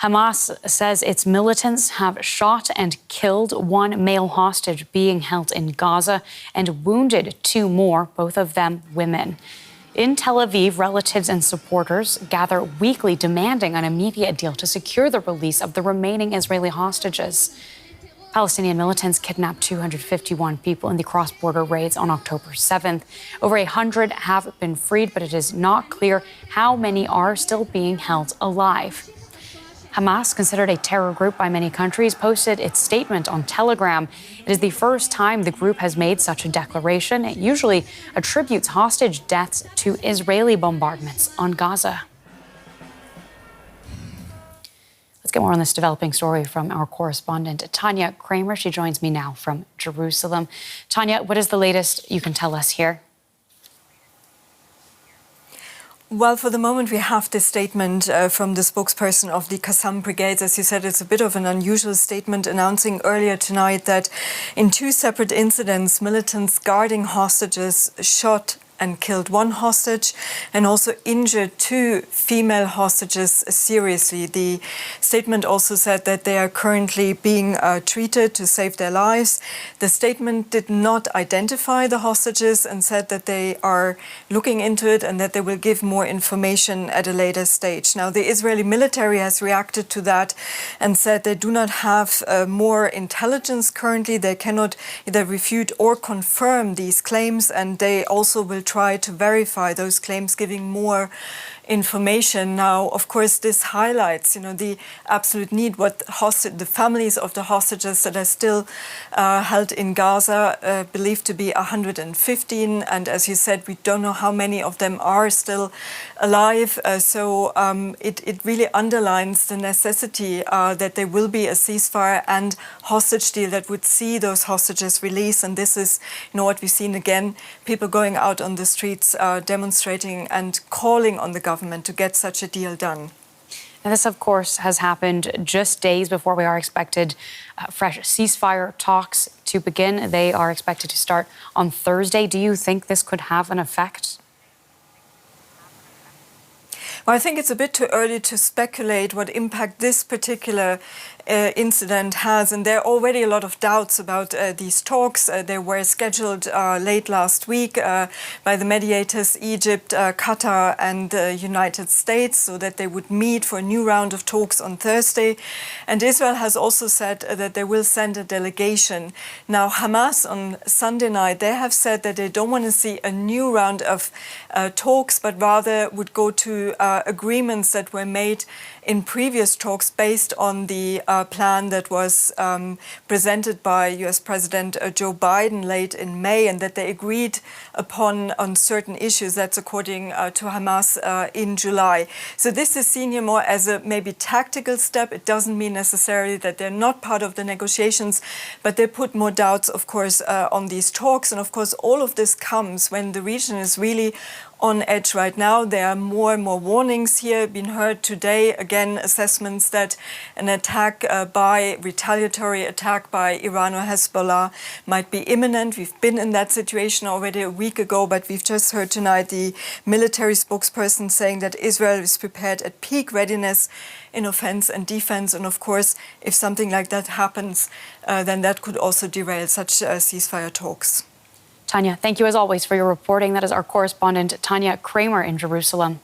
Hamas says its militants have shot and killed one male hostage being held in Gaza and wounded two more, both of them women. In Tel Aviv, relatives and supporters gather weekly demanding an immediate deal to secure the release of the remaining Israeli hostages. Palestinian militants kidnapped 251 people in the cross-border raids on October 7th. Over 100 have been freed, but it is not clear how many are still being held alive. Hamas, considered a terror group by many countries, posted its statement on Telegram. It is the first time the group has made such a declaration. It usually attributes hostage deaths to Israeli bombardments on Gaza. Let's get more on this developing story from our correspondent, Tanya Kramer. She joins me now from Jerusalem. Tanya, what is the latest you can tell us here? Well, for the moment, we have this statement from the spokesperson of the Qassam Brigades. As you said, it's a bit of an unusual statement announcing earlier tonight that in two separate incidents, militants guarding hostages shot and killed one hostage and also injured two female hostages seriously. The statement also said that they are currently being treated to save their lives. The statement did not identify the hostages and said that they are looking into it and that they will give more information at a later stage. Now, the Israeli military has reacted to that and said they do not have more intelligence currently. They cannot either refute or confirm these claims, and they also will try to verify those claims, giving more information. Now, of course, this highlights, the absolute need, what the families of the hostages that are still held in Gaza, believed to be 115. And as you said, we don't know how many of them are still alive. So it really underlines the necessity that there will be a ceasefire and hostage deal that would see those hostages released. And this is, what we've seen again, people going out on the streets, demonstrating and calling on the government to get such a deal done. And this, of course, has happened just days before we are expected fresh ceasefire talks to begin. They are expected to start on Thursday. Do you think this could have an effect? Well, I think it's a bit too early to speculate what impact this particular incident has, and there are already a lot of doubts about these talks. They were scheduled late last week by the mediators, Egypt, Qatar and the United States, so that they would meet for a new round of talks on Thursday. And Israel has also said that they will send a delegation. Now, Hamas on Sunday night, they have said that they don't want to see a new round of talks, but rather would go to agreements that were made in previous talks based on the plan that was presented by US President Joe Biden late in May, and that they agreed upon on certain issues. That's according to Hamas in July. So this is seen here more as a maybe tactical step. It doesn't mean necessarily that they're not part of the negotiations, but they put more doubts, of course, on these talks. And of course, all of this comes when the region is really on edge right now. There are more and more warnings here being heard today. Again, assessments that an retaliatory attack by Iran or Hezbollah might be imminent. We've been in that situation already a week ago, but we've just heard tonight the military spokesperson saying that Israel is prepared at peak readiness in offense and defense. And of course, if something like that happens, then that could also derail such ceasefire talks. Tanya, thank you as always for your reporting. That is our correspondent, Tanya Kramer in Jerusalem.